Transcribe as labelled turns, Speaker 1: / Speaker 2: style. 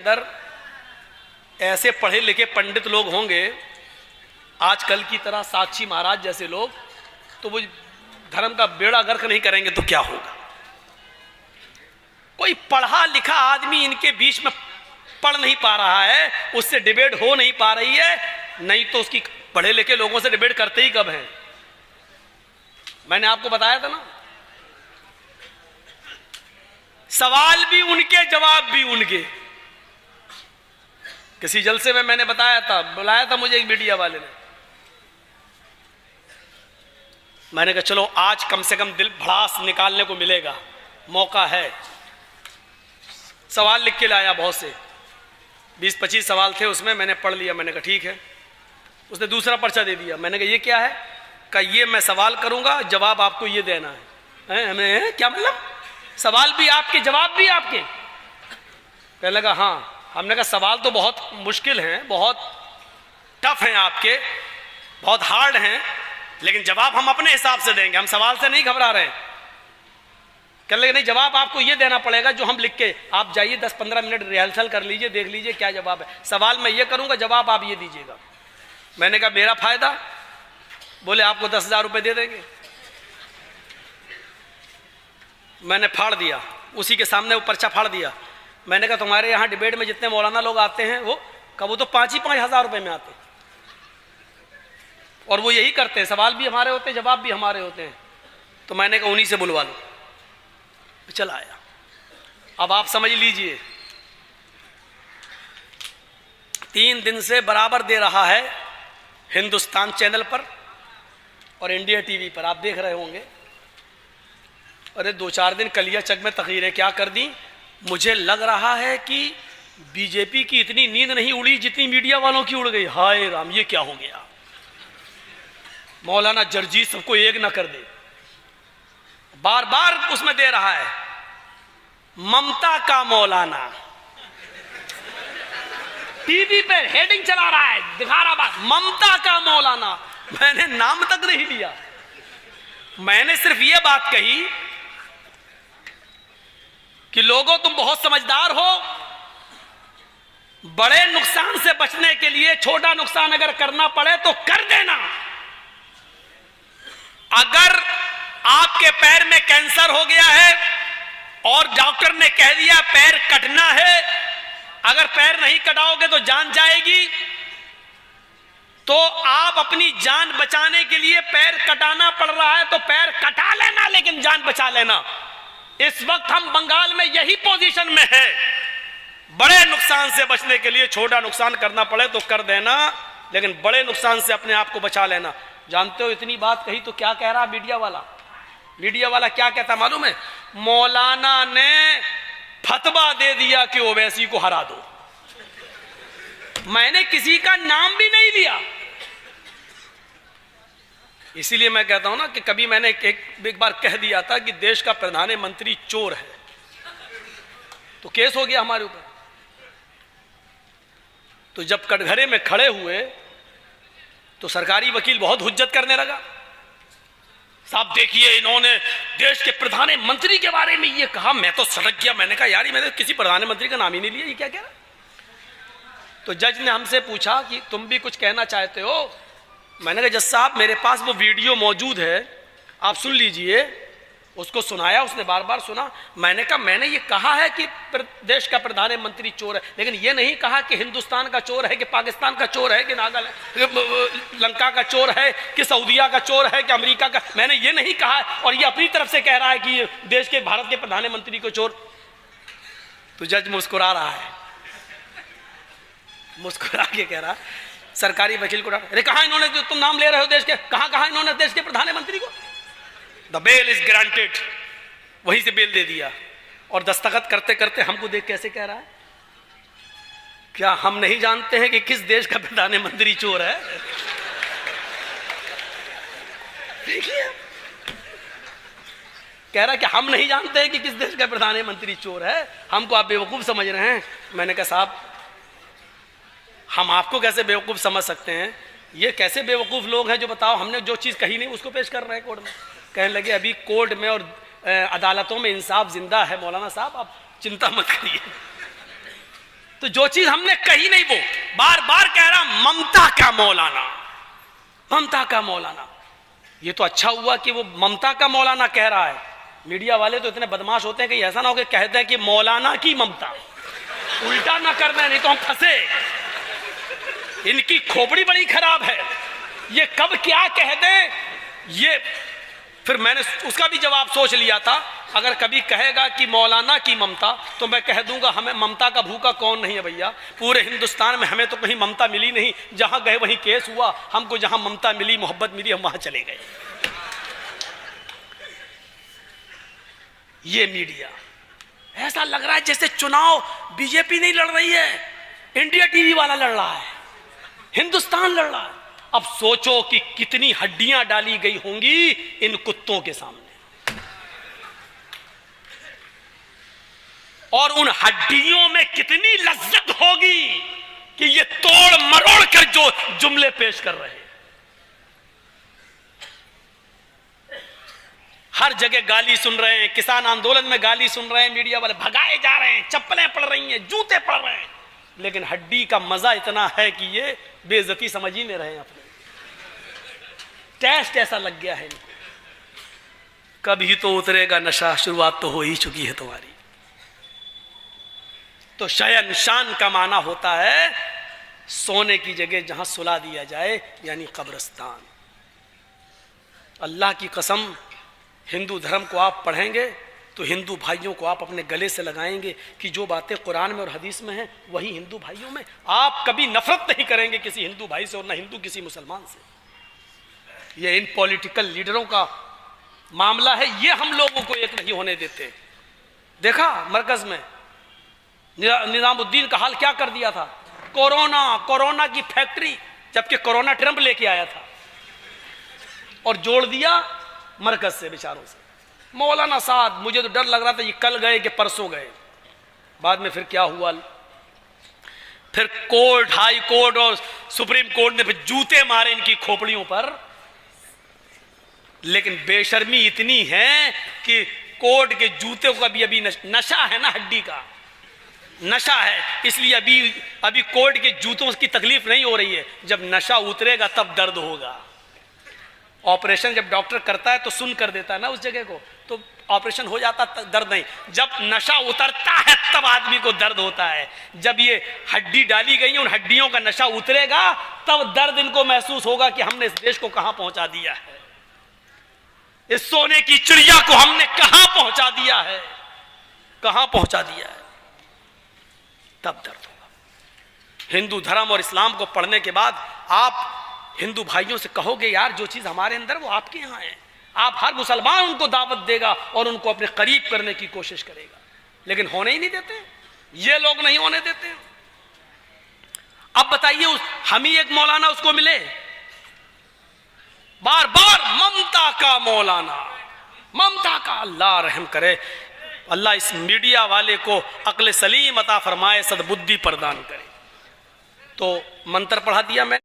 Speaker 1: अंदर ऐसे पढ़े लिखे पंडित लोग होंगे आजकल की तरह साक्षी महाराज जैसे लोग, तो वो धर्म का बेड़ा गर्क नहीं करेंगे तो क्या होगा। कोई पढ़ा लिखा आदमी इनके बीच में पढ़ नहीं पा रहा है, उससे डिबेट हो नहीं पा रही है, नहीं तो उसकी पढ़े लिखे लोगों से डिबेट करते ही कब है। मैंने आपको बताया था ना, सवाल भी उनके जवाब भी उनके। किसी जलसे में मैंने बताया था, बुलाया था मुझे एक मीडिया वाले ने, मैंने कहा चलो आज कम से कम दिल भड़ास निकालने को मिलेगा, मौका है। सवाल लिख के लाया, बहुत से 20-25 सवाल थे उसमें, मैंने पढ़ लिया। मैंने कहा ठीक है। उसने दूसरा पर्चा दे दिया। मैंने कहा ये क्या है? कहा ये मैं सवाल करूंगा, जवाब आपको ये देना है। हमें क्या मतलब? सवाल भी आपके जवाब भी आपके? कहने लगा हाँ। हमने कहा सवाल तो बहुत मुश्किल हैं, बहुत टफ हैं आपके, बहुत हार्ड हैं, लेकिन जवाब हम अपने हिसाब से देंगे, हम सवाल से नहीं घबरा रहे हैं। कहने लगे नहीं, जवाब आपको ये देना पड़ेगा जो हम लिख के, आप जाइए 10-15 मिनट रिहर्सल कर लीजिए, देख लीजिए क्या जवाब है। सवाल मैं ये करूंगा, जवाब आप ये दीजिएगा। मैंने कहा मेरा फायदा? बोले आपको 10,000 रुपये दे देंगे। मैंने फाड़ दिया, उसी के सामने वो पर्चा फाड़ दिया। मैंने कहा तुम्हारे यहाँ डिबेट में जितने मौलाना लोग आते हैं वो कब, वो तो 5,000 रुपये में आते हैं, और वो यही करते हैं, सवाल भी हमारे होते हैं, जवाब भी हमारे होते हैं। तो मैंने कहा उन्हीं से बुलवा लो। चला आया। अब आप समझ लीजिए, 3 दिन से बराबर दे रहा है हिंदुस्तान चैनल पर और इंडिया टीवी पर, आप देख रहे होंगे। अरे 2-4 दिन कलियाचक में तकरीरें क्या कर दी। मुझे लग रहा है कि बीजेपी की इतनी नींद नहीं उड़ी जितनी मीडिया वालों की उड़ गई। हाय राम, ये क्या हो गया। मौलाना जर्जीत सबको एक ना कर दे, बार बार उसमें दे रहा है ममता का मौलाना। टीवी पे हेडिंग चला रहा है, दिखा रहा बात ममता का मौलाना। मैंने नाम तक नहीं लिया, मैंने सिर्फ ये बात कही कि लोगों तुम बहुत समझदार हो, बड़े नुकसान से बचने के लिए छोटा नुकसान अगर करना पड़े तो कर देना। अगर आपके पैर में कैंसर हो गया है और डॉक्टर ने कह दिया पैर कटना है, अगर पैर नहीं कटाओगे तो जान जाएगी, तो आप अपनी जान बचाने के लिए पैर कटाना पड़ रहा है तो पैर कटा लेना, लेकिन जान बचा लेना। इस वक्त हम बंगाल में यही पोजीशन में है, बड़े नुकसान से बचने के लिए छोटा नुकसान करना पड़े तो कर देना, लेकिन बड़े नुकसान से अपने आप को बचा लेना। जानते हो इतनी बात कही तो क्या कह रहा मीडिया वाला? मीडिया वाला क्या कहता मालूम है? मौलाना ने फतवा दे दिया कि ओवैसी को हरा दो। मैंने किसी का नाम भी नहीं लिया। इसीलिए मैं कहता हूं ना कि कभी मैंने एक बार कह दिया था कि देश का प्रधानमंत्री चोर है, तो केस हो गया हमारे ऊपर। तो जब कटघरे में खड़े हुए तो सरकारी वकील बहुत हुज्जत करने लगा। साहब देखिए, इन्होंने देश के प्रधानमंत्री के बारे में ये कहा। मैं तो सड़क गया, मैंने कहा यार ये मैंने किसी प्रधानमंत्री का नाम ही नहीं लिया, ये क्या कह रहा। तो जज ने हमसे पूछा कि तुम भी कुछ कहना चाहते हो? मैंने कहा जज साहब मेरे पास वो वीडियो मौजूद है, आप सुन लीजिए। उसको सुनाया, उसने बार बार सुना। मैंने कहा मैंने ये कहा है कि देश का प्रधानमंत्री चोर है, लेकिन ये नहीं कहा कि हिंदुस्तान का चोर है, कि पाकिस्तान का चोर है, कि नागालैंड लंका का चोर है, कि सऊदीया का चोर है, कि अमेरिका का। मैंने ये नहीं कहा, और ये अपनी तरफ से कह रहा है कि ये देश के, भारत के प्रधानमंत्री को चोर। तो जज मुस्कुरा रहा है, मुस्कुरा के कह रहा सरकारी वकील को, अरे कहा इन्होंने, जो तुम नाम ले रहे हो देश के, कहा इन्होंने देश के प्रधानमंत्री को? The bail is granted. वहीं से बेल दे दिया, और दस्तखत करते करते हमको देख कैसे कह रहा है, क्या हम नहीं जानते हैं कि किस देश का प्रधानमंत्री चोर है? देखिए कह रहा है कि हम नहीं जानते हैं कि किस देश का प्रधानमंत्री चोर है, हमको आप बेवकूफ समझ रहे हैं। मैंने कहा साहब हम आपको कैसे बेवकूफ समझ सकते हैं? ये कैसे बेवकूफ लोग हैं जो, बताओ, हमने जो चीज कही नहीं उसको पेश कर रहे हैं कोर्ट में। कहने लगे अभी कोर्ट में और अदालतों में इंसाफ जिंदा है मौलाना साहब, आप चिंता मत करिए। तो जो चीज हमने कही नहीं वो बार बार कह रहा ममता का मौलाना, ममता का मौलाना। ये तो अच्छा हुआ कि वो ममता का मौलाना कह रहा है। मीडिया वाले तो इतने बदमाश होते हैं कि ऐसा ना हो कि कहते हैं कि मौलाना की ममता, उल्टा ना करना नहीं तो हम फंसे। इनकी खोपड़ी बड़ी खराब है, ये कब क्या कह दें। ये फिर मैंने उसका भी जवाब सोच लिया था, अगर कभी कहेगा कि मौलाना की ममता तो मैं कह दूंगा हमें ममता का भूखा कौन नहीं है भैया। पूरे हिंदुस्तान में हमें तो कहीं ममता मिली नहीं, जहां गए वहीं केस हुआ। हमको जहां ममता मिली, मोहब्बत मिली, हम वहां चले गए। ये मीडिया ऐसा लग रहा है जैसे चुनाव बीजेपी नहीं लड़ रही है, इंडिया टीवी वाला लड़ रहा है, हिंदुस्तान लड़ रहा है। अब सोचो कि कितनी हड्डियां डाली गई होंगी इन कुत्तों के सामने, और उन हड्डियों में कितनी लज्जत होगी कि ये तोड़ मरोड़ कर जो जुमले पेश कर रहे हैं। हर जगह गाली सुन रहे हैं, किसान आंदोलन में गाली सुन रहे हैं, मीडिया वाले भगाए जा रहे हैं, चप्पलें पड़ रही हैं, जूते पड़ रहे हैं, लेकिन हड्डी का मजा इतना है कि ये बेइज्जती समझ ही नहीं रहे हैं। अपने टेस्ट ऐसा लग गया है इनको। कभी तो उतरेगा नशा, शुरुआत तो हो ही चुकी है तुम्हारी। तो शयन शान का माना होता है सोने की जगह जहां सुला दिया जाए, यानी कब्रिस्तान। अल्लाह की कसम, हिंदू धर्म को आप पढ़ेंगे तो हिंदू भाइयों को आप अपने गले से लगाएंगे कि जो बातें कुरान में और हदीस में हैं वही हिंदू भाइयों में। आप कभी नफरत नहीं करेंगे किसी हिंदू भाई से और ना हिंदू किसी मुसलमान से। ये इन पॉलिटिकल लीडरों का मामला है, ये हम लोगों को एक नहीं होने देते। देखा मरकज में निजामुद्दीन का हाल क्या कर दिया था, कोरोना कोरोना की फैक्ट्री, जबकि कोरोना ट्रंप लेके आया था और जोड़ दिया मरकज से बेचारों से। मौलाना साहब, मुझे तो डर लग रहा था ये कल गए कि परसों गए। बाद में फिर क्या हुआ, फिर कोर्ट, हाई कोर्ट और सुप्रीम कोर्ट ने फिर जूते मारे इनकी खोपड़ियों पर। लेकिन बेशर्मी इतनी है कि कोर्ट के जूते को अभी नशा है ना, हड्डी का नशा है, इसलिए अभी कोर्ट के जूतों की तकलीफ नहीं हो रही है। जब नशा उतरेगा तब दर्द होगा। ऑपरेशन जब डॉक्टर करता है तो सुन कर देता है ना उस जगह को, तो ऑपरेशन हो जाता, दर्द नहीं। जब नशा उतरता है तब आदमी को दर्द होता है। जब ये हड्डी डाली गई है, उन हड्डियों का नशा उतरेगा तब दर्द इनको महसूस होगा कि हमने इस देश को कहां पहुंचा दिया है, इस सोने की चिड़िया को हमने कहां पहुंचा दिया है, कहां पहुंचा दिया है, तब दर्द होगा। हिंदू धर्म और इस्लाम को पढ़ने के बाद आप हिंदू भाइयों से कहोगे यार जो चीज हमारे अंदर वो आपके यहां है। आप हर मुसलमान उनको दावत देगा और उनको अपने करीब करने की कोशिश करेगा, लेकिन होने ही नहीं देते, ये लोग नहीं होने देते। अब बताइए हम ही एक मौलाना उसको मिले, बार बार ममता का मौलाना, ममता का। अल्लाह रहम करे, अल्लाह इस मीडिया वाले को अक्ल सलीम अता फरमाए, सद्बुद्धि प्रदान करे। तो मंत्र पढ़ा दिया मैं।